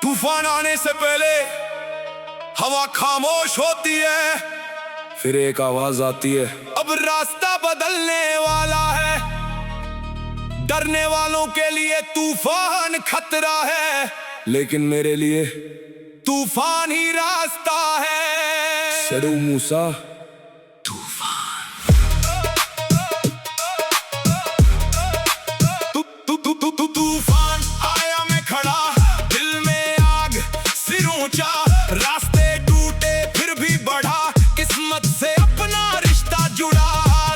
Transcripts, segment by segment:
तूफान आने से पहले हवा खामोश होती है, फिर एक आवाज आती है, अब रास्ता बदलने वाला है। डरने वालों के लिए तूफान खतरा है, लेकिन मेरे लिए तूफान ही रास्ता है। सरू मूसा तूफान आया, मैं खड़ा, दिल में आग, सिर ऊंचा, रास्ते टूटे फिर भी बढ़ा, किस्मत से अपना रिश्ता जुड़ा।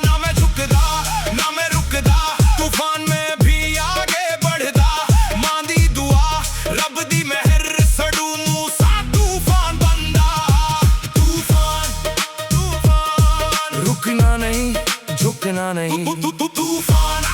ना मैं झुकदा ना मैं रुकदा, तूफान में भी आगे बढ़दा, मांदी दुआ रब दी मेहर, सड़ू मूसा तूफान बंदा। तूफान तूफान रुकना नहीं, झुकना नहीं, तूफान।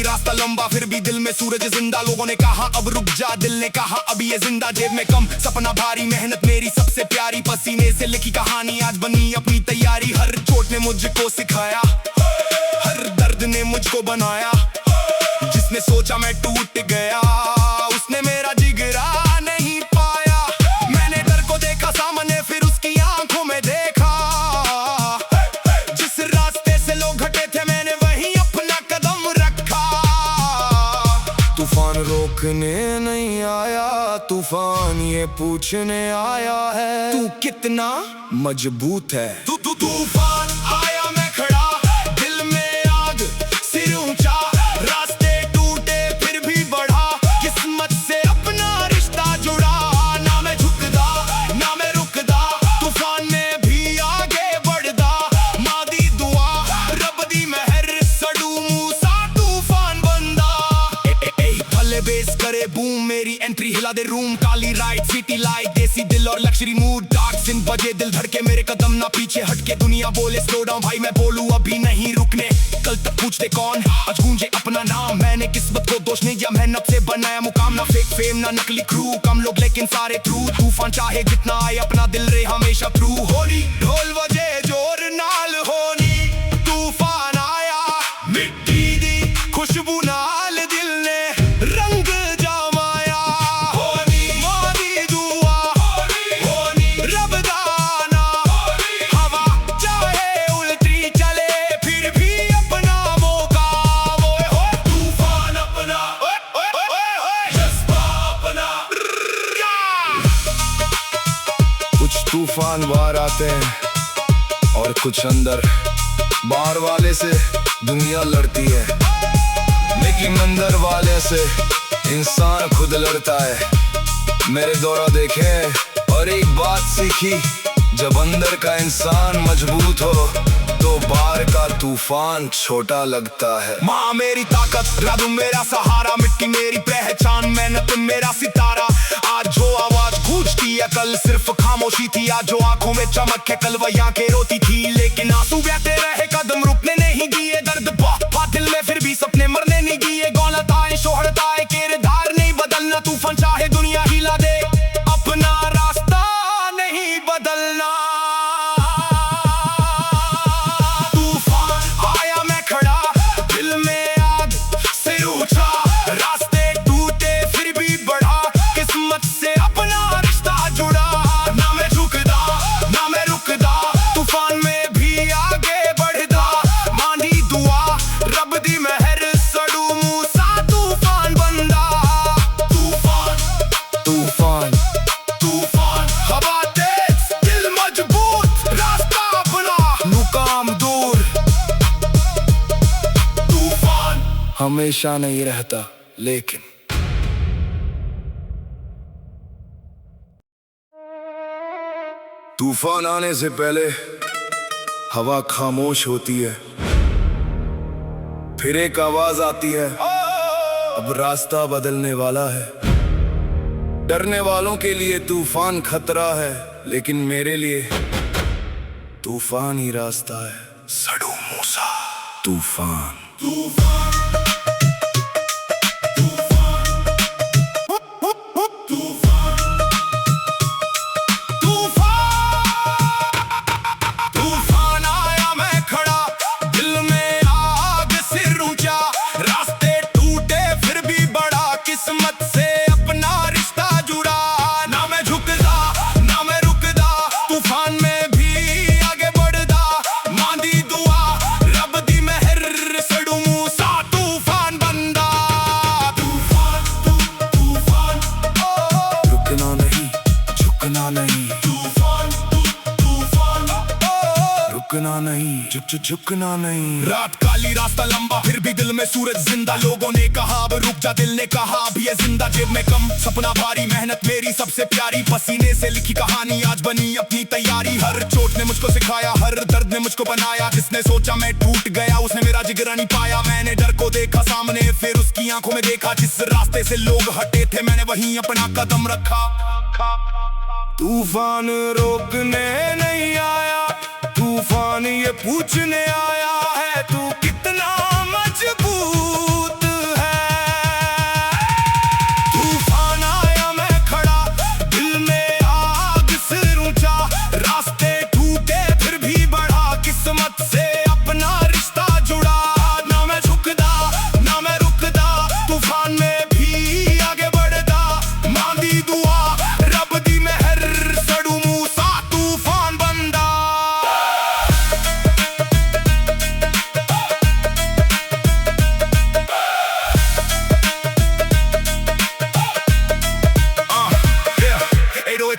रास्ता लंबा फिर भी दिल में सूरज जिंदा, लोगों ने कहा अब रुक जा, दिल ने कहा अब ये जिंदा। जेब में कम, सपना भारी, मेहनत मेरी सबसे प्यारी, पसीने से लिखी कहानी आज बनी अपनी तैयारी। हर चोट ने मुझको सिखाया, हर दर्द ने मुझको बनाया, जिसने सोचा मैं टूट गया, उसने मेरा जिगरा नहीं पाया। मैंने डर को देखा सामने, फिर उसकी आंखों में देखा, जिस रास्ते से लोग हटे थे मैंने वहीं अपना कदम रखा। तूफान रोकने नहीं आया, तूफान ये पूछने आया है, तू कितना मजबूत है। तूफान आया, मैं खड़ा, दिल में आग, सिर ऊंचा, रास्ते टूटे फिर भी बढ़ा, किस्मत से अपना रिश्ता जुड़ा। ना मैं झुकदा ना मैं रुकदा, तूफान में भी आगे बढ़दा, मादी दुआ रब दी मेहर, सड़ू मूसा तूफान बंदा। भले बेस करे बूम, मेरी एंट्री हिला दे रूम, काली राइट सिटी लाइट, देसी दिल और लक्ष्मी मूड, डार्क सिन बजे दिल धड़के, मेरे कदम ना पीछे हटके, दुनिया बोले स्लो डाउन भाई, मैं बोलूं अभी नहीं रुकने। कल तक पूछते कौन, आज गूंजे अपना नाम, मैंने किस्मत को दोष नहीं दिया, मेहनत से बनाया मुकाम। ना फेक फेम ना नकली क्रू, कम लोग लेकिन सारे ट्रू, तूफान चाहे जितना आए अपना दिल रहे हमेशा ट्रू। होली ढोल बजे जोर नाल होनी, तूफान आया, मिट्टी दी खुशबू नाल दिल ने रंग जमाया। होनी मादी दुआ, होनी रब दा नाम, हवा चाहे उल्टी चले फिर भी अपना मौका। ओए होए तूफान अपना, ओए ओए ओए ओए जज्बा अपना। कुछ तूफान बाहर आते हैं और कुछ अंदर, बाहर वाले से दुनिया लड़ती है, लेकिन अंदर वाले से इंसान खुद लड़ता है। मेरे दौरा देखे और एक बात सीखी, जब अंदर का इंसान मजबूत हो तो बाहर का तूफान छोटा लगता है। माँ मेरी ताकत, रादू मेरा सहारा, मिट्टी मेरी पहचान, मेहनत मेरा सितारा। आज जो आवाज गूंजती है कल सिर्फ खामोशी थी, आज जो आंखों में चमक है कल वह आंखें रोती थी, लेकिन आंसू बहते रहे, कदम रुकने नहीं दिए, दर्द बहुत दिल में फिर भी सपने मरने नहीं दिए। गौलत आए शोहरत आए, किरदार नहीं बदलना, तूफान चाहे दुनिया हिला दे, अपना रास्ता नहीं बदलना। तूफान आया, मैं खड़ा, दिल में आग, सिर ऊंचा, रास्ते टूटे फिर भी बढ़ा, किस्मत से अपना रिश्ता जुड़ा। ना मैं झुकदा ना मैं रुकदा, तूफान में भी आगे बढ़दा, मांदी दुआ रब दी मेहर, सड़ू मूसा तूफान बंदा। तूफान तूफान तूफान, हवा तेज, दिल मजबूत, रास्ता अपना, मुकाम दूर। तूफान हमेशा नहीं रहता, लेकिन तूफान आने से पहले हवा खामोश होती है, फिर एक आवाज आती है, अब रास्ता बदलने वाला है। डरने वालों के लिए तूफान खतरा है, लेकिन मेरे लिए तूफान ही रास्ता है। सड़ू मूसा तूफान। तूफान आया, मैं खड़ा, दिल में आग, सिर ऊंचा, रास्ते झुकना नहीं। रात काली रास्ता लंबा फिर भी दिल में सूरज जिंदा। लोगों ने कहा अब रुक जा, दिल ने कहा अब ये जिंदा। जेब में कम सपना भारी, मेहनत मेरी सबसे प्यारी। पसीने से लिखी कहानी आज बनी अपनी तैयारी। हर चोट ने मुझको सिखाया, हर दर्द ने मुझको बनाया। जिसने सोचा मैं टूट गया उसने मेरा जिगरा नहीं पाया। मैंने डर को देखा सामने, फिर उसकी आंखों में देखा। जिस रास्ते से लोग हटे थे मैंने वहीं अपना कदम रखा। तूफान रोकने नहीं आया, तूफान ये पूछने आया है तू कितना मजबूत है। तूफान आया मैं खड़ा, दिल में आग सिर ऊंचा। रास्ते टूटे फिर भी बढ़ा, किस्मत से अपना रिश्ता जुड़ा। ना मैं झुकदा ना मैं रुकदा, तूफान में भी आगे बढ़दा। मांगी दुआ रब दी मेहर, सड़ू मूसा तूफान बंदा।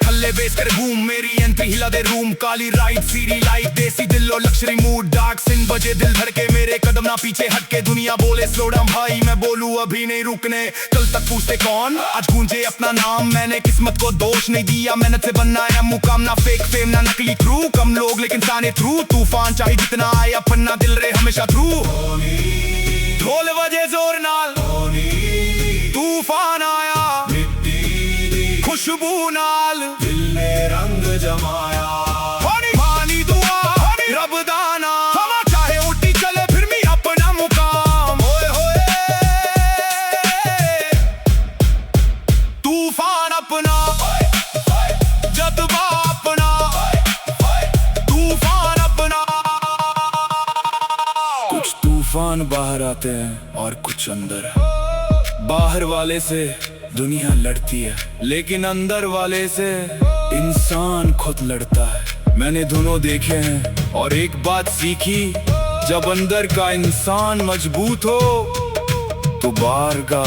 थल्ले बेस कर घूम, मेरी एंट्री हिला दे रूम। काली राइट सीरी लाइट, देसी दिल और लक्ष्मी मूड। डार्क सिन बजे दिल धड़के, मेरे कदम ना पीछे हटके। दुनिया बोले स्लो डाउन भाई, मैं बोलूं अभी नहीं रुकने। कल तक पूछते कौन, आज गूंजे अपना नाम। मैंने किस्मत को दोष नहीं दिया, मेहनत से बनना है मुकाम। ना फेक फेम ना नकली क्रू, कम लोग लेकिन साने ट्रू। तूफान चाहे जितना आया पन्ना दिल रे हमेशा थ्रू। ढोल बजे जोर नाल, तूफान आया खुशबू नाल। दिल ने रंग जमाया, पानी दुआ रब दाना। हवा चाहे उठी चले फिर भी अपना मुकाम। होए होए तूफान अपना, जज्बा अपना, तूफान अपना। कुछ तूफान बाहर आते हैं और कुछ अंदर। बाहर वाले से दुनिया लड़ती है, लेकिन अंदर वाले से इंसान खुद लड़ता है। मैंने दोनों देखे हैं और एक बात सीखी, जब अंदर का इंसान मजबूत हो तो बाहर का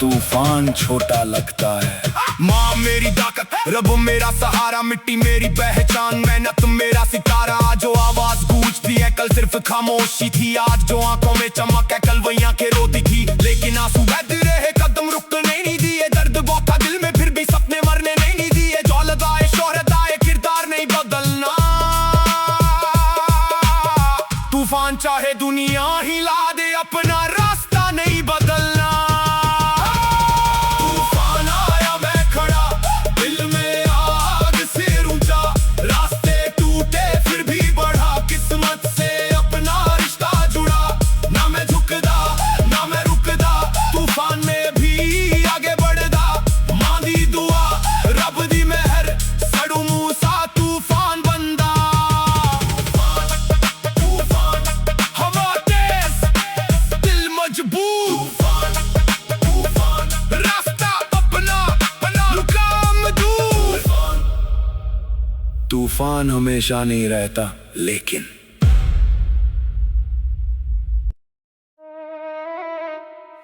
तूफान छोटा लगता है। माँ मेरी ताकत, रब मेरा सहारा। मिट्टी मेरी पहचान, मेहनत मेरा सितारा। जो आवाज गूंजती है कल सिर्फ खामोशी थी। आज जो आंखों में चमक है कल वही आंखें रोती थी। लेकिन आंसू बहते रहे, कदम रुकने नहीं दिए। दर्द बहुत था दिल में फिर भी सपने मरने नहीं दिए। दौलत आए शोहरत आए, किरदार नहीं बदलना। तूफान चाहे दुनिया हिला दे, अपना रास्ता नहीं बदलना। तूफान हमेशा नहीं रहता, लेकिन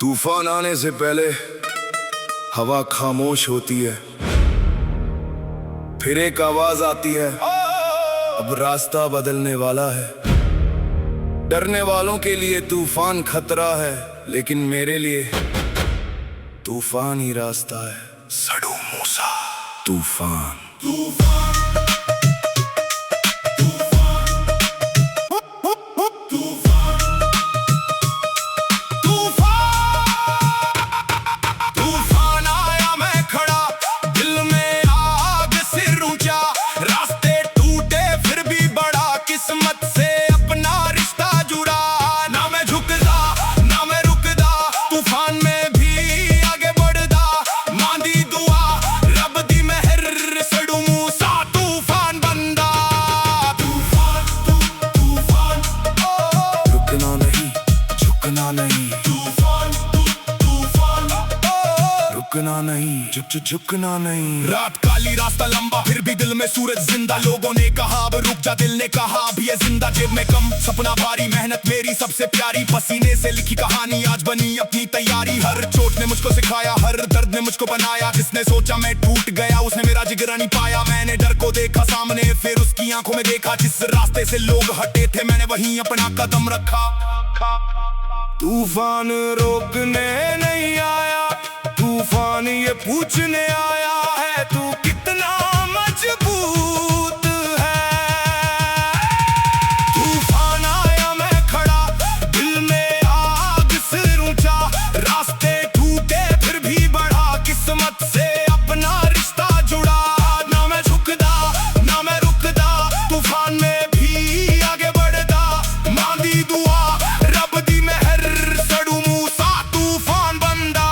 तूफान आने से पहले हवा खामोश होती है। फिर एक आवाज आती है, अब रास्ता बदलने वाला है। डरने वालों के लिए तूफान खतरा है, लेकिन मेरे लिए तूफान ही रास्ता है। सड़ू मूसा तूफान। झुकना नहीं, झुकना नहीं। रात काली रास्ता लंबा फिर भी दिल में सूरज जिंदा। लोगों ने कहा अब रुक जा, दिल ने कहा अब ये जिंदा। जेब में कम सपना भारी, मेहनत मेरी सबसे प्यारी। पसीने से लिखी कहानी आज बनी अपनी तैयारी। हर चोट ने मुझको सिखाया, हर दर्द ने मुझको बनाया। जिसने सोचा मैं टूट गया उसने मेरा जिगरा नहीं पाया। मैंने डर को देखा सामने, फिर उसकी आंखों में देखा जिस रास्ते से लोग हटे थे, मैंने वहीं अपना कदम रखा। तूफान रोकने नहीं आया, तूफान ये पूछने आया है तू कितना मजबूत है। तूफान आया मैं खड़ा, दिल में आग सिर ऊंचा, रास्ते टूटे फिर भी बढ़ा, किस्मत से अपना रिश्ता जुड़ा। ना मैं झुकदा ना मैं रुकदा, तूफान में भी आगे बढ़दा, मांगी दुआ रब दी मेहर, सड़ू मूसा तूफान बंदा।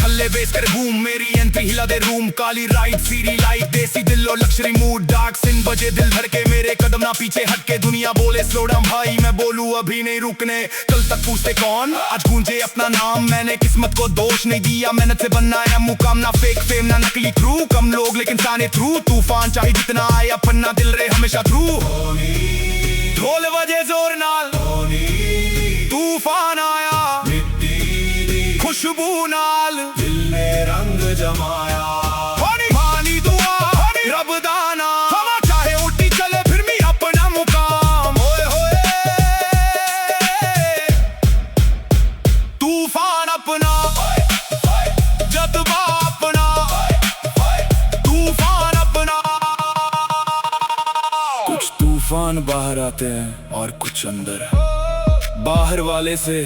थल्ले बेस कर बूम, मेरी एंट्री हिला दे रूम, काली राइट सीरी लाइट, देसी दिल और लक्ष्मी मूड, डार्क सिन बजे दिल धड़के, मेरे कदम ना पीछे हटके, दुनिया बोले स्लो डाउन भाई, मैं बोलूं अभी नहीं रुकने। कल तक पूछते कौन, आज गूंजे अपना नाम, मैंने किस्मत को दोष नहीं दिया, मेहनत से बनना है मुकाम, ना फेक फेम ना नकली क्रू, कम लोग लेकिन साने थ्रू, तूफान चाहे जितना आए अपना दिल रहे हमेशा थ्रू। ढोल बजे जोर नाल, तूफान आया खुशबू नाल, दिल में रंग जमाया, मानी दुआ रब दाना, हवा चाहे उठी चले फिर भी अपना मुकाम। ओए होए तूफान अपना, जज्बा अपना, तूफान अपना। कुछ तूफान बाहर आते हैं और कुछ अंदर, बाहर वाले से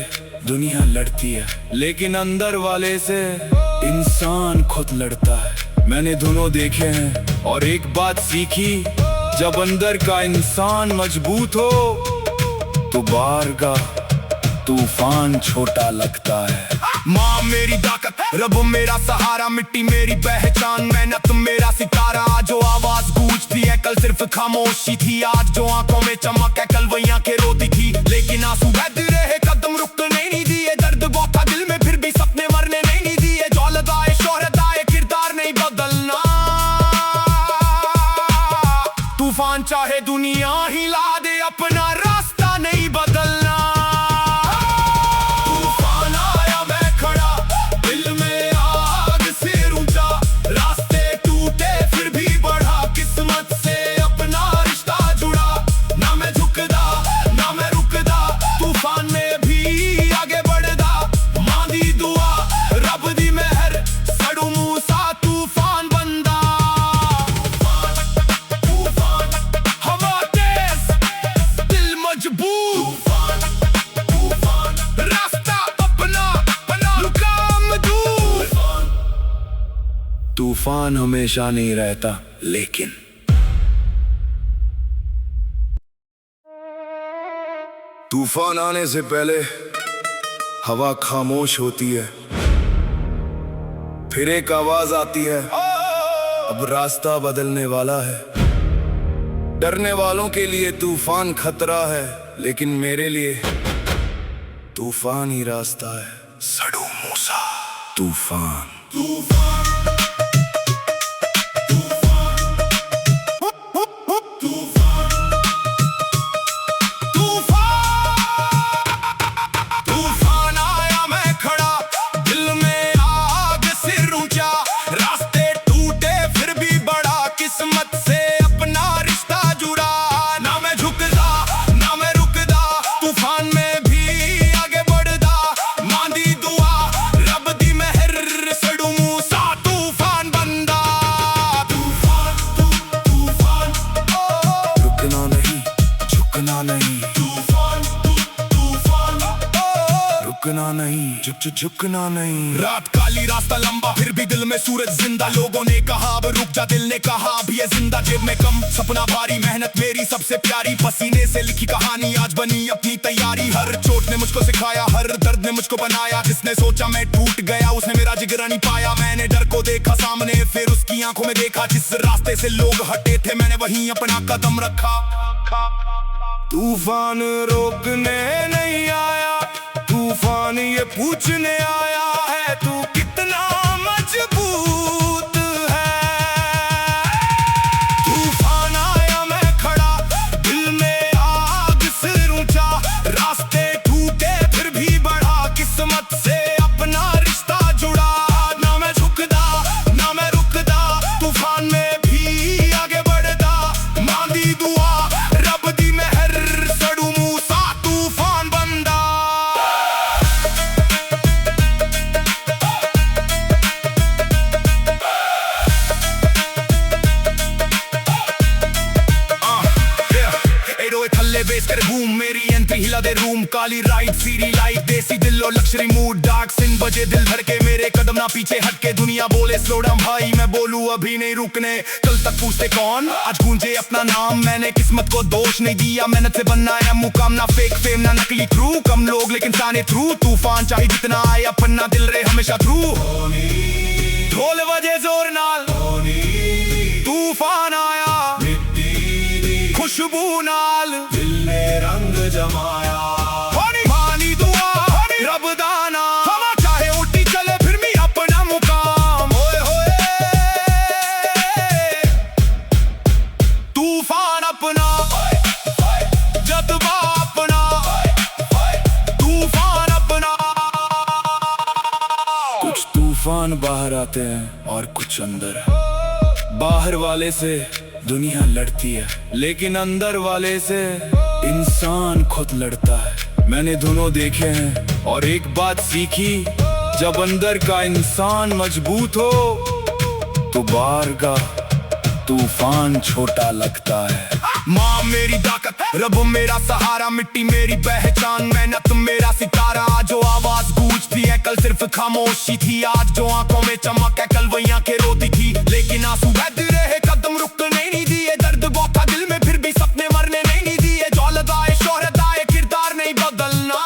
दुनिया लड़ती है, लेकिन अंदर वाले से इंसान खुद लड़ता है। मैंने दोनों देखे हैं और एक बात सीखी, जब अंदर का इंसान मजबूत हो तो बाहर का तूफान छोटा लगता है। माँ मेरी ताकत, रब मेरा सहारा, मिट्टी मेरी पहचान, मेहनत मेरा सितारा, जो आवाज गूंजती है कल सिर्फ खामोशी थी, आज जो आंखों में चमक है कल वही आंखें रोती थी, लेकिन आंसू बहते रहे कदम रुकने नहीं दिए, दर्द बहुत था दिल में फिर भी सपने मरने नहीं दिए, दौलत आए शोहरत आए किरदार नहीं बदलना, तूफान चाहे दुनिया हिला दे अपना रास्ता नहीं बदलना। तूफान हमेशा नहीं रहता, लेकिन तूफान आने से पहले हवा खामोश होती है, फिर एक आवाज आती है, अब रास्ता बदलने वाला है। डरने वालों के लिए तूफान खतरा है, लेकिन मेरे लिए तूफान ही रास्ता है। सड़ू मूसा तूफान। झुकना नहीं, झुकना नहीं। रात काली रास्ता लंबा फिर भी दिल में सूरज जिंदा, लोगों ने कहा अब रुक जा, दिल ने कहा अब ये जिंदा। जेब में कम सपना भारी, मेहनत मेरी सबसे प्यारी, पसीने से लिखी कहानी आज बनी अपनी तैयारी। हर चोट ने मुझको सिखाया, हर दर्द ने मुझको बनाया, जिसने सोचा मैं टूट गया उसने मेरा जिगरा नहीं पाया। मैंने डर को देखा सामने, फिर उसकी आंखों में देखा, जिस रास्ते से लोग हटे थे मैंने वहीं अपना कदम रखा। तूफान रोकने नहीं आया, तूफान ये पूछने आया है तू कितना मजबूत है। तूफान आया मैं खड़ा, दिल में आग रूम, काली राइट सीरी लाइफ, देसी दिल और लक्ष्मी मूड, डार्क सिन बजे दिल धड़के मेरे, कदम ना पीछे हटके दुनिया बोले स्लो डाउन भाई, मैं बोलूं अभी नहीं रुकने, कल तक पूछते कौन, आज गूंजे अपना नाम, मैंने किस्मत को दोष नहीं दिया, मेहनत से बनना है मुकाम, ना फेक फेम ना नकली क्रू, कम लोग लेकिन साने थ्रू, तूफान चाहे जितना आया पन्ना दिल रहे हमेशा थ्रू, ढोल बजे जोर नाल, तूफान आया खुशबू नाल, दिल ने रंग जमाया, पानी दुआ रब दाना, हवा चाहे उठी चले फिर भी अपना मुकाम, होए होए तूफान अपना, जज्बा अपना, तूफान अपना। कुछ तूफान बाहर आते हैं और कुछ अंदर, बाहर वाले से दुनिया लड़ती है लेकिन अंदर वाले से इंसान खुद लड़ता है, मैंने दोनों देखे हैं और एक बात सीखी, जब अंदर का इंसान मजबूत हो तो बाहर का तूफान छोटा लगता है। माँ मेरी ताकत, रब मेरा सहारा, मिट्टी मेरी पहचान, मेहनत मेरा सितारा, जो आवाज गूंजती है कल सिर्फ खामोशी थी, आज जो आंखों में चमक है कल वही आंखें रोती थी, लेकिन आंसू बह रहे कदम रुकने नहीं दिए, दर्द बहुत था दिल में फिर भी सपने मरने नहीं दिए, दौलत आए शोहरत आए किरदार नहीं बदलना,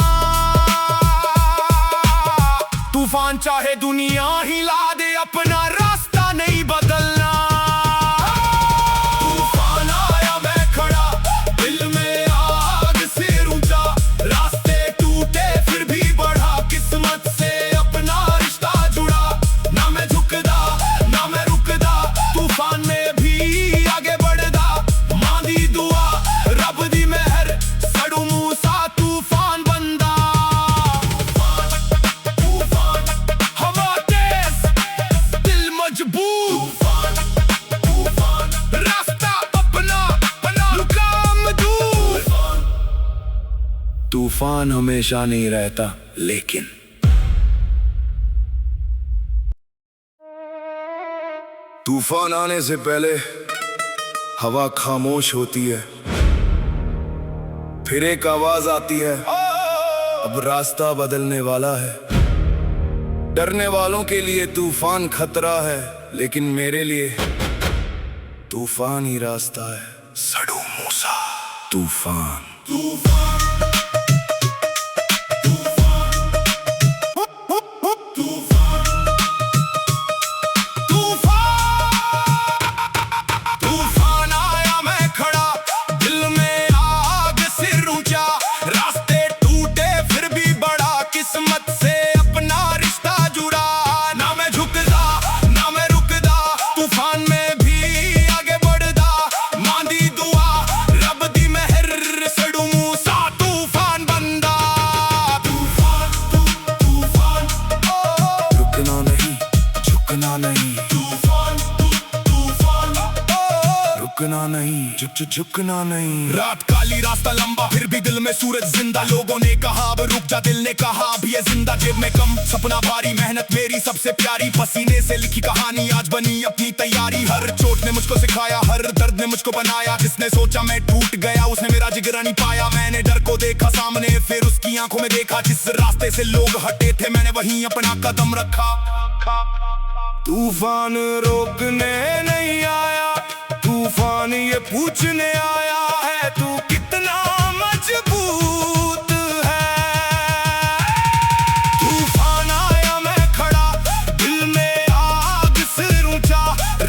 तूफान चाहे दुनिया हिला दे अपना रास्ता नहीं बदलना, तूफान हमेशा नहीं रहता लेकिन तूफान आने से पहले हवा खामोश होती है, फिर एक आवाज आती है, अब रास्ता बदलने वाला है, डरने वालों के लिए तूफान खतरा है लेकिन मेरे लिए तूफान ही रास्ता है। सडू मूसा तूफान, तूफान झुकना नहीं, झुकना नहीं, रात काली रास्ता लंबा फिर भी दिल में सूरज जिंदा, लोगों ने कहा अब रुक जा, दिल ने कहा अब ये जिंदा, जेब में कम सपना भारी, मेहनत मेरी सबसे प्यारी, पसीने से लिखी कहानी आज बनी अपनी तैयारी, हर चोट ने मुझको सिखाया, हर दर्द ने मुझको बनाया, जिसने सोचा मैं टूट गया उसने मेरा जिगरा नहीं पाया, मैंने डर को देखा सामने फिर उसकी आंखों में देखा, जिस रास्ते से लोग हटे थे मैंने वहीं अपना कदम रखा, तूफान रोकने नहीं आया, तूफान ये पूछने आया है तू कितना मजबूत है, तूफान आया मैं खड़ा दिल में आग सिर ऊंचा,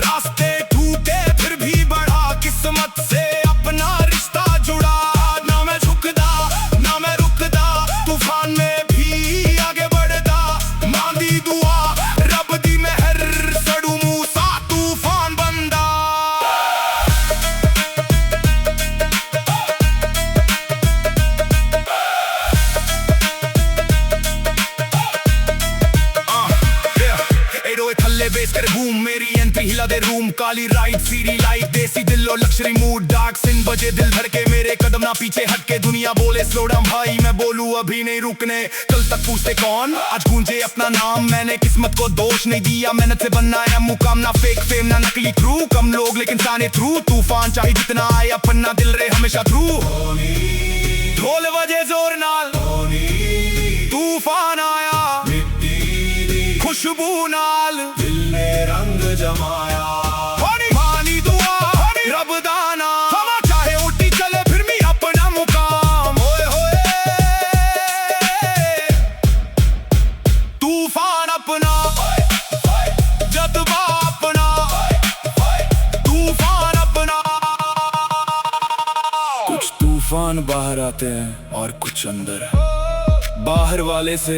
रास्ते टूटे फिर भी बढ़ा, किस्मत से अपना रिश्ता जुड़ा, ना मैं झुकदा ना मैं रुकदा, तूफान में भी आगे बढ़दा, मांगी दुआ रब दी मेहर, सडू मूसा तूफान बंदा। बेस कर बूम, मेरी एंट्री हिला दे रूम, काली राइट सीरी लाइफ, देसी दिल और लक्ष्मी मूड, डार्क सिन बजे दिल धड़के मेरे, कदम ना पीछे हटके दुनिया बोले स्लो डाउन भाई, मैं बोलूं अभी नहीं रुकने, कल तक पूछते कौन, आज गूंजे अपना नाम, मैंने किस्मत को दोष नहीं दिया, मेहनत से बनना है मुकाम, ना फेक फेम ना नकली क्रू, कम लोग लेकिन साने थ्रू, तूफान चाहे जितना आया पन्ना दिल रहे हमेशा थ्रू, ढोल बजे जोर नाल। तूफान आया मिट्टी दी खुशबू नाल दिल ने रंग जमाया पानी दुआ रब दा नाम हवा चाहे उठी चले फिर भी अपना मुकाम होए होए तूफान अपना जज्बा अपना तूफान अपना कुछ तूफान बाहर आते हैं और कुछ अंदर बाहर वाले से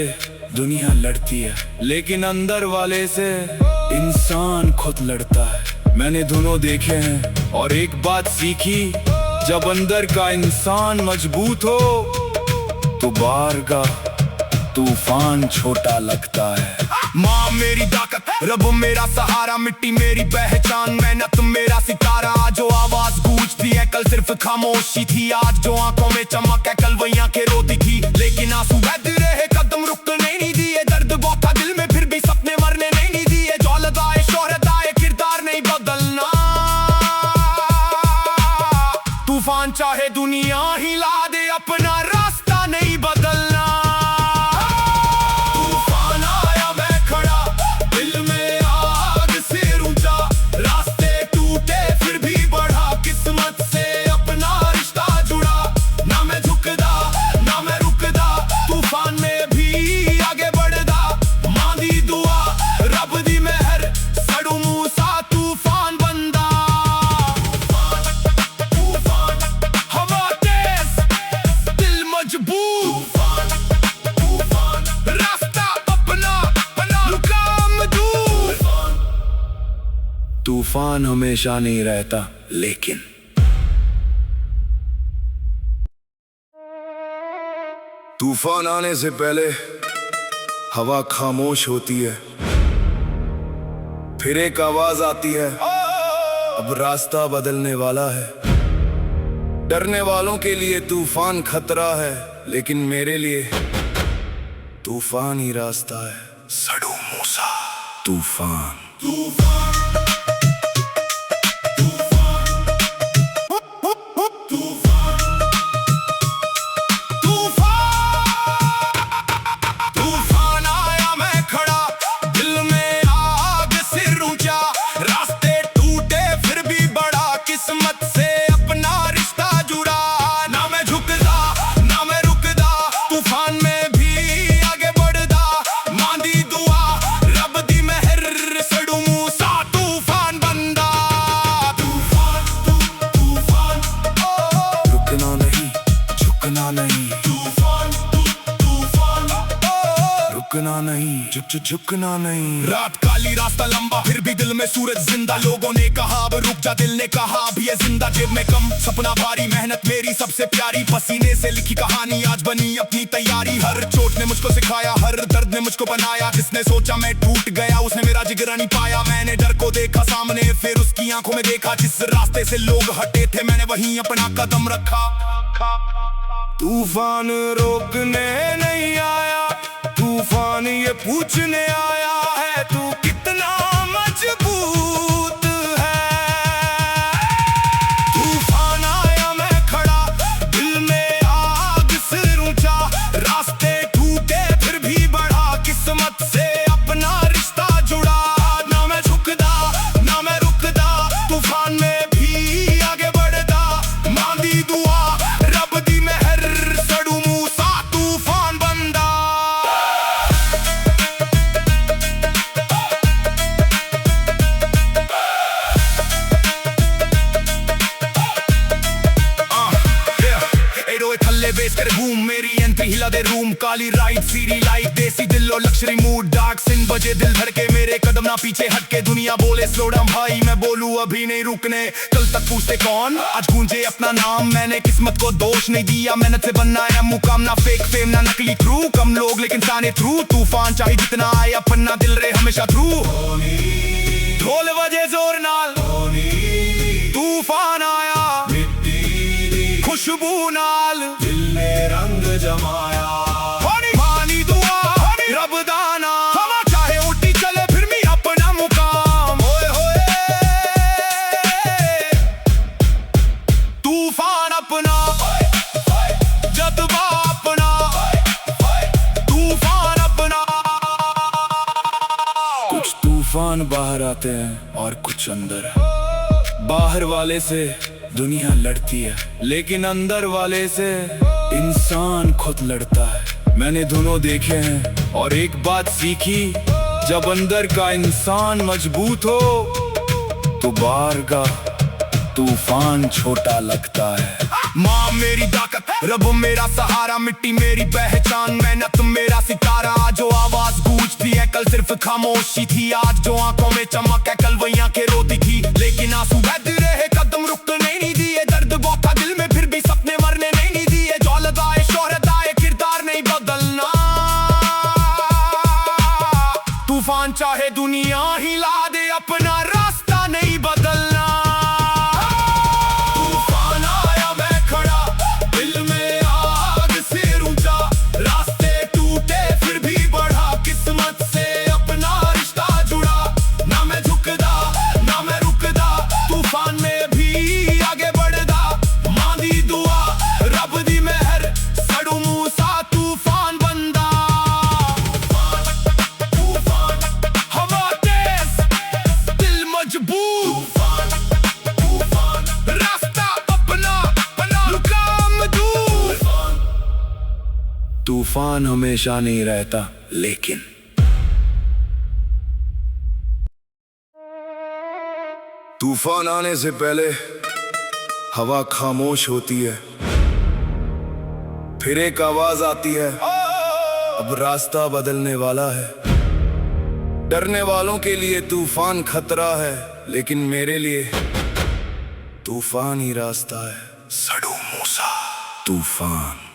दुनिया लड़ती है लेकिन अंदर वाले से इंसान खुद लड़ता है मैंने दोनों देखे हैं और एक बात सीखी जब अंदर का इंसान मजबूत हो तो बाहर का तूफान छोटा लगता है माँ मेरी ताकत रब मेरा सहारा मिट्टी मेरी पहचान मेहनत मेरा सितारा जो आवाज गूंजती है कल सिर्फ खामोशी थी आज जो आंखों में चमक है कल वही आंखें रोती थी लेकिन आंसू बहते रहे कदम रुकने नहीं दिए दर्द बहुत था दिल में फिर भी सपने मरने नहीं दिए दौलत आए शोहरत आए किरदार नहीं बदलना तूफान चाहे दुनिया हिला दे अपना रास्ता नहीं बदलना तूफान आया मैं खड़ा दिल में आग से ऊंचा रास्ते टूटे फिर भी बढ़ा किस्मत से अपना रिश्ता जुड़ा ना मैं झुकदा ना मैं रुकदा तूफान में भी आगे बढ़दा मांदी दुआ रब दी मेहर सड़ू मूसा तूफान बंदा तूफान हवा तेज दिल मजबूत तूफान रास्ता अपना मुकाम दूर तूफान हमेशा नहीं रहता लेकिन तूफान आने से पहले हवा खामोश होती है फिर एक आवाज आती है अब रास्ता बदलने वाला है डरने वालों के लिए तूफान खतरा है लेकिन मेरे लिए तूफान ही रास्ता है सड़ू मूसा तूफान तूफान तूफान आया मैं खड़ा दिल में आग से ऊंचा रास्ते टूटे फिर भी बढ़ा किस्मत से अपना रिश्ता जुड़ा ना मैं झुकदा ना मैं रुकदा तूफान में भी आगे बढ़दा मांदी दुआ रब दी मेहर सड़ू मूसा तूफान बंदा तूफान तूफान रुकना नहीं झुकना नहीं तूफान रुकना नहीं झुकना नहीं रात काली रास्ता लंबा फिर भी दिल में सूरज जिंदा लोगों ने कहा अब रुक जा दिल ने कहा अब ये जिंदा जेब में कम सपना भारी मेहनत मेरी सबसे प्यारी पसीने से लिखी कहानी आज बनी अपनी तैयारी हर चोट ने मुझको सिखाया हर दर्द ने मुझको बनाया जिसने सोचा मैं टूट गया उसने मेरा जिगरा नहीं पाया मैंने डर को देखा सामने फिर उसकी आंखों में देखा जिस रास्ते से लोग हटे थे मैंने वहीं अपना कदम रखा तूफान रोकने नहीं आया तूफान ये पूछने आया है तू कितना मजबूत है तूफान आया मैं खड़ा दिल में आग से ऊंचा रास्ते टूटे फिर भी बढ़ा किस्मत से अपना रिश्ता जुड़ा ना मैं झुकदा ना मैं रुकदा तूफान में भी आगे बढ़दा मांदी दुआ रब दी मेहर सड़ू मूसा तूफान बंदा बेस कर बूम मेरी एंट्री हिला दे रूम काली राइट सीरी लाइट देसी दिल और लक्ष्मी मूड डार्क सिन बजे दिल धड़के मेरे कदम ना पीछे हटके दुनिया बोले स्लो डाउन भाई मैं बोलूं अभी नहीं रुकने कल तक पूछते कौन आज गूंजे अपना नाम मैंने किस्मत को दोष नहीं दिया मेहनत से बनना है मुकाम ना फेक फेम ना नकली क्रू कम लोग लेकिन जाने थ्रू तूफान चाहे जितना आए अपना दिल रहे हमेशा थ्रू ढोल बजे जोर नाल तूफान आया खुशबू नाल दिल ने रंग जमाया पानी दुआ रब दा नाम हवा चाहे उठी चले फिर भी अपना मुकाम होए होए तूफान अपना जज्बा अपना तूफान तूफान बाहर आते हैं और कुछ अंदर। बाहर वाले से दुनिया लड़ती है, लेकिन अंदर वाले से इंसान खुद लड़ता है। मैंने दोनों देखे हैं और एक बात सीखी, जब अंदर का इंसान मजबूत हो तो बाहर का तूफान छोटा लगता है। माँ मेरी ताकत, रब मेरा सहारा, मिट्टी मेरी पहचान, मेहनत मेरा सितारा। जो आवाज गूंजती है कल सिर्फ खामोशी थी, आज जो आंखों में चमक है कल वही आंखें रोती थी। लेकिन आंसू बहते रहे, कदम रुकने नहीं दिए, दर्द बहुत था दिल में फिर भी सपने मरने नहीं दिए। दौलत आए शोहरत आए किरदार नहीं बदलना, तूफान चाहे दुनिया हिला दे अपना रास्ता नहीं बदलना। तूफान हमेशा नहीं रहता, लेकिन तूफान आने से पहले हवा खामोश होती है, फिर एक आवाज आती है, अब रास्ता बदलने वाला है। डरने वालों के लिए तूफान खतरा है, लेकिन मेरे लिए तूफान ही रास्ता है। सडू मूसा तूफान।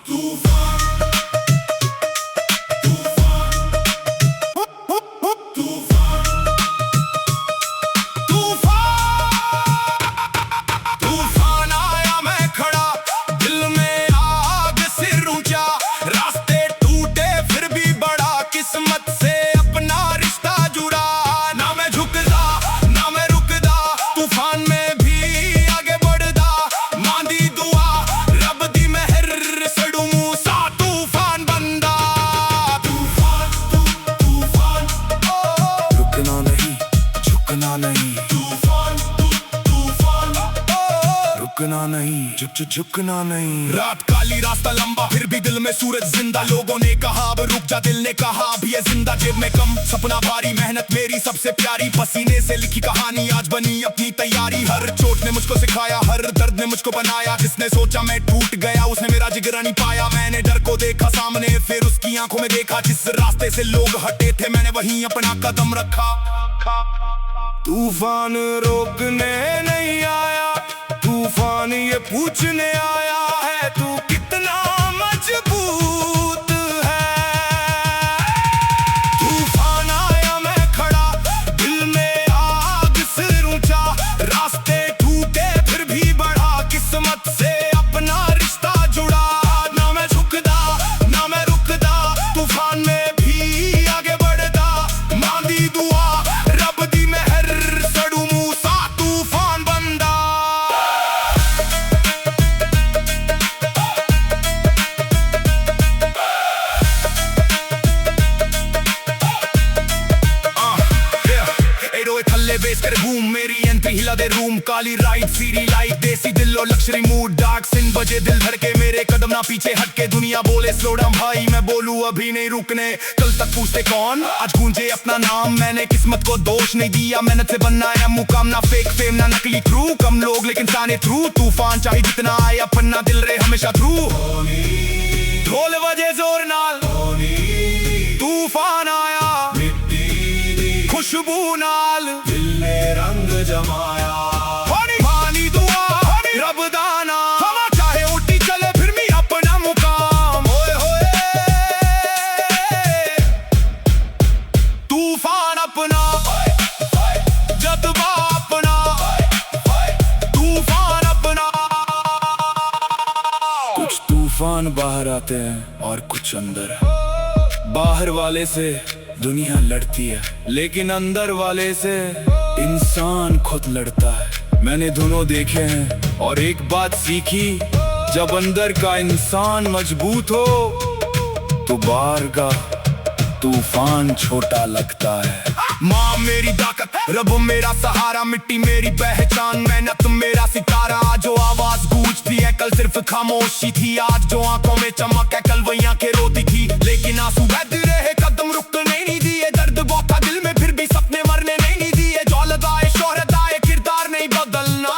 झुकना नहीं, झुकना नहीं। रात काली रास्ता लंबा, फिर भी दिल में सूरज जिंदा। लोगों ने कहा अब रुक जा, दिल ने कहा अब ये जिंदा। जेब में कम सपना भारी, मेहनत मेरी सबसे प्यारी। पसीने से लिखी कहानी आज बनी अपनी तैयारी। हर चोट ने मुझको सिखाया, हर दर्द ने मुझको बनाया। जिसने सोचा मैं टूट गया, उसने मेरा जिगरा नहीं पाया। मैंने डर को देखा सामने, फिर उसकी आंखों में देखा। जिस रास्ते से लोग हटे थे, मैंने वहीं अपना कदम रखा। तूफान रोकने नहीं आया, तूफान ये पूछने आया है, तू कितना मजबूत है। तूफान आया मैं खड़ा, दिल में आग सिर ऊंचा। रास्ते टूटे फिर भी बढ़ा, किस्मत से अपना रिश्ता जुड़ा। ना मैं झुकदा ना मैं रुकदा, तूफान में भी आगे बढ़दा। मांगी दुआ रब दी मेहर, सड़ू मूसा तूफान बंदा। बेस करे बूम, मेरी एंट्री हिला दे रूम। काली राइट सीरी लाइट, देसी दिल और लक्ष्मी मूड। डार्क सिन बजे दिल धड़के, मेरे कदम ना पीछे हटके। दुनिया बोले स्लो डाउन भाई, मैं बोलूं अभी नहीं रुकने। कल तक पूछते कौन, आज गूंजे अपना नाम। मैंने किस्मत को दोष नहीं दिया, मेहनत से बनना है मुकाम। ना फेक फेम ना नकली क्रू, कम लोग लेकिन साने थ्रू। तूफान चाहे जितना आए, अपना दिल रहे हमेशा थ्रू। ढोल बजे जोर नाल, तूफान आया खुशबू नाल। दिल ने रंग जमाया, पानी दुआ रब दाना। हवा चाहे उठी चले, फिर भी अपना मुकाम। होए होए तूफान अपना, जज्बा अपना, तूफान अपना। कुछ तूफान बाहर आते हैं और कुछ अंदर। बाहर वाले से दुनिया लड़ती है, लेकिन अंदर वाले से इंसान खुद लड़ता है। मैंने दोनों देखे हैं और एक बात सीखी, जब अंदर का इंसान मजबूत हो तो बाहर का तूफान छोटा लगता है। माँ मेरी ताकत, रब मेरा सहारा, मिट्टी मेरी पहचान, मेहनत मेरा सितारा। जो आवाज गूंजती है कल सिर्फ खामोशी थी, आज जो आंखों में चमक है कल वही आंखें रोती थी। लेकिन आंसू बहते रहे, कदम रुकने नहीं दिए, दर्द बहुत था दिल में फिर भी सपने मरने नहीं दिए। दौलत आए शोहरत आए किरदार नहीं बदलना,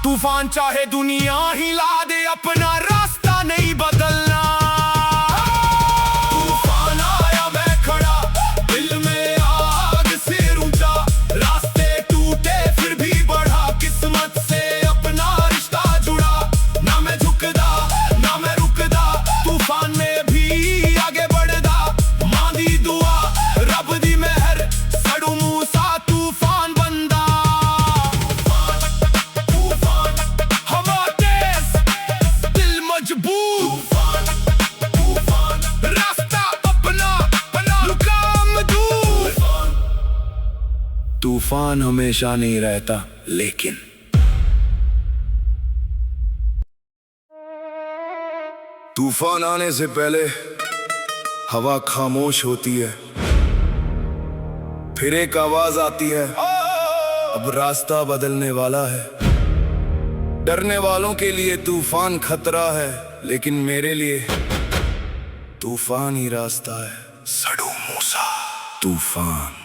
तूफान चाहे दुनिया हिला दे अपना रास्ता नहीं बदलना। तूफान आया मैं खड़ा, दिल में आग सिर ऊंचा, रास्ते टूटे फिर भी बढ़ा, किस्मत से अपना रिश्ता जुड़ा। ना मैं झुकदा ना मैं रुकदा, तूफान में भी आगे बढ़दा, मांदी दुआ रब दी मेहर, सड़ू मूसा तूफान बंदा। हवा तेज दिल मजबूत, रास्ता अपना बना मुकाम दूर। तूफान हमेशा नहीं रहता, लेकिन तूफान आने से पहले हवा खामोश होती है, फिर एक आवाज आती है, अब रास्ता बदलने वाला है। डरने वालों के लिए तूफान खतरा है, लेकिन मेरे लिए तूफान ही रास्ता है। सड़ू मूसा तूफान।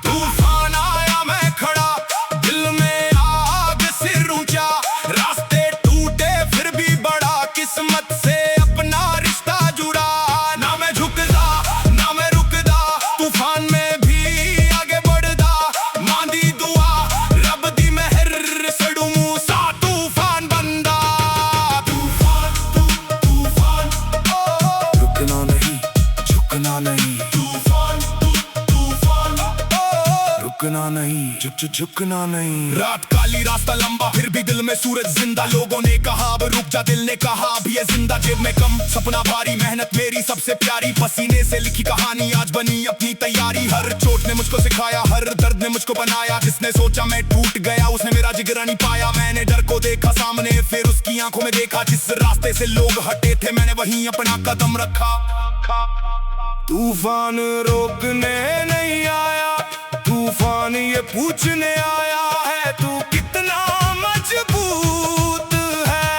तूफान आया मैं खड़ा, दिल में आग सिर ऊंचा, रास्ते टूटे फिर भी बढ़ा, किस्मत से अपना रिश्ता जुड़ा। ना मैं झुकदा ना मैं रुकदा, तूफान में भी आगे बढ़दा, मांदी दुआ रब दी मेहर, सड़ू मूसा तूफान बंदा। तूफान तूफान रुकना नहीं झुकना नहीं, तूफान रुकना नहीं झुकना नहीं। रात काली रास्ता लंबा फिर भी दिल में सूरज जिंदा, लोगों ने कहा अब रुक जा, दिल ने कहा अब ये जिंदा। जेब में कम सपना भारी, मेहनत मेरी सबसे प्यारी, पसीने से लिखी कहानी आज बनी अपनी तैयारी। हर चोट ने मुझको सिखाया, हर दर्द ने मुझको बनाया, जिसने सोचा मैं टूट गया उसने मेरा जिगरा नहीं पाया। मैंने डर को देखा सामने, फिर उसकी आंखों में देखा, जिस रास्ते से लोग हटे थे मैंने वहीं अपना कदम रखा। तूफान रोकने नहीं आया, तूफान ये पूछने आया है, तू कितना मजबूत है।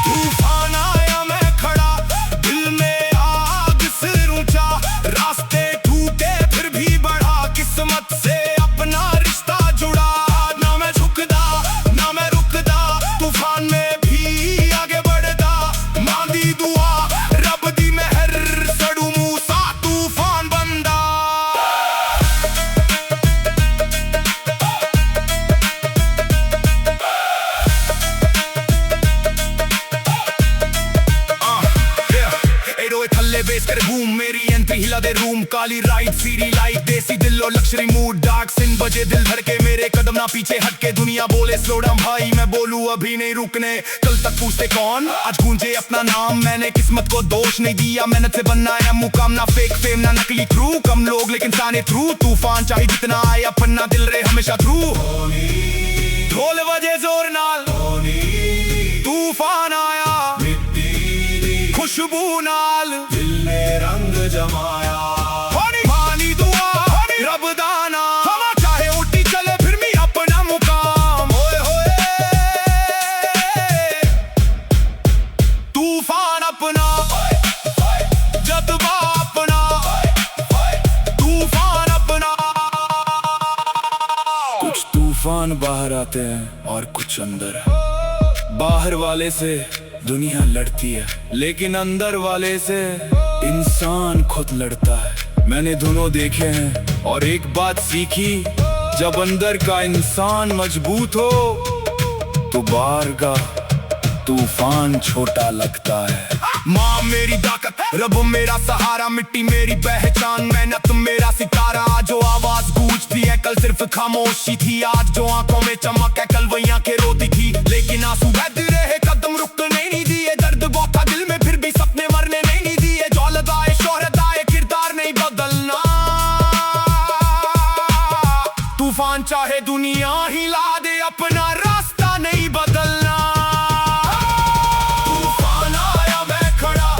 तूफान आया मैं खड़ा, दिल में आग सिर ऊंचा, रास्ते टूटे फिर भी बढ़ा, किस्मत से अपना रिश्ता जुड़ा। ना मैं झुकदा ना मैं रुकदा, तूफान में भी आगे बढ़दा, मांदी दुआ रब दी मेहर, सड़ू मूसा तूफान बंदा। बेस करे बूम, मेरी एंट्री हिला दे रूम, काली राइट सीरी लाइट, देसी दिल और लक्ष्मी मूड, डार्क सिन बजे दिल धड़के, मेरे कदम ना पीछे हटके, दुनिया बोले स्लो डाउन भाई, मैं बोलूं अभी नहीं रुकने। कल तक पूछते कौन, आज गूंजे अपना नाम, मैंने किस्मत को दोष नहीं दिया, मेहनत से बनना है मुकाम, ना फेक फेम ना नकली ट्रू, कम लोग लेकिन साने ट्रू। तूफान चाहे जितना आए अपना दिल रहे हमेशा ट्रू, ढोल बजे जोर नाल, तूफान आया खुशबू नाल, दिल ने रंग जमाया, मानी दुआ रब दाना, हवा चाहे उठी चले फिर भी अपना मुकाम। होए होए तूफान अपना, जज्बा अपना, तूफान अपना। कुछ तूफान बाहर आते हैं और कुछ अंदर, बाहर वाले से दुनिया लड़ती है, लेकिन अंदर वाले से इंसान खुद लड़ता है। मैंने दोनों देखे हैं और एक बात सीखी, जब अंदर का इंसान मजबूत हो तो बाहर का तूफान छोटा लगता है। माँ मेरी ताकत, रब मेरा सहारा, मिट्टी मेरी पहचान, मेहनत मेरा सितारा। जो आवाज गूंजती है कल सिर्फ खामोशी थी, आज जो आंखों में चमक है कल वही आंखें रोती थी। लेकिन आंसू बहते रहे, कदम रुकने नहीं दिए, दर्द बहुत था दिल में फिर भी सपने मरने नहीं दिए। दौलत आए शोहरत आए किरदार नहीं बदलना, तूफान तूफान चाहे दुनिया हिला दे, अपना रास्ता नहीं बदलना। तूफान आया मैं खड़ा,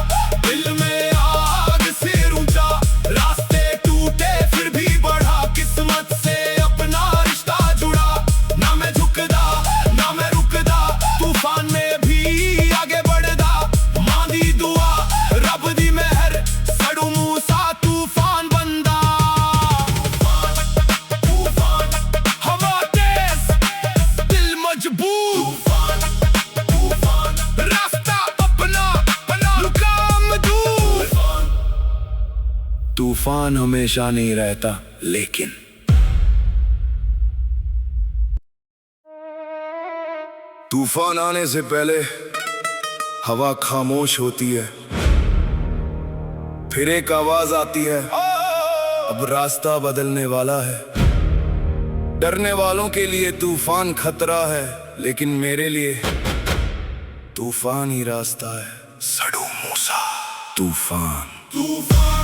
दिल में आग सिर ऊंचा, रास्ते टूटे फिर भी बढ़ा, किस्मत से अपना रिश्ता जुड़ा। ना मैं झुकदा ना मैं रुकदा, तूफान में भी आगे बढ़दा, मांदी दुआ रब दी मेहर, सड़ू मूसा तूफान बंदा। तूफान हवा तेज दिल मजबूत, तूफान रास्ता अपना बना, मुकाम दूर। तूफान हमेशा नहीं रहता, लेकिन तूफान आने से पहले हवा खामोश होती है, फिर एक आवाज आती है, अब रास्ता बदलने वाला है। डरने वालों के लिए तूफान खतरा है, लेकिन मेरे लिए तूफान ही रास्ता है। सड़ू मूसा तूफान। तूफान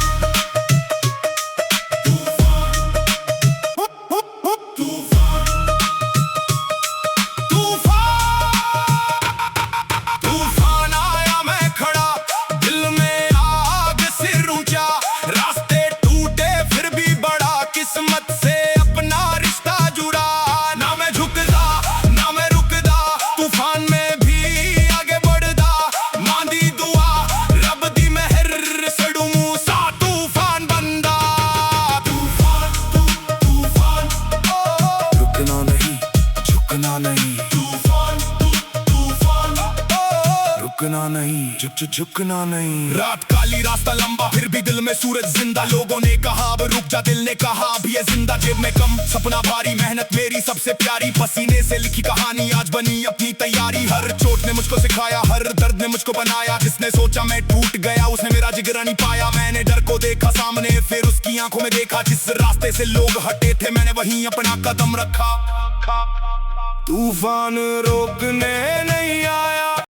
झुकना नहीं, झुकना नहीं। रात काली रास्ता लंबा, फिर भी दिल में सूरज जिंदा। लोगों ने कहा अब रुक जा, दिल ने कहा अब ये जिंदा। जेब में कम सपना भारी, मेहनत मेरी सबसे प्यारी, पसीने से लिखी कहानी आज बनी अपनी तैयारी। हर चोट ने मुझको सिखाया, हर दर्द ने मुझको बनाया। जिसने सोचा मैं टूट गया, उसने मेरा जिगरा नहीं पाया। मैंने डर को देखा सामने, फिर उसकी आंखों में देखा। जिस रास्ते से लोग हटे थे, मैंने वहीं अपना कदम रखा। तूफान रोकने नहीं आया,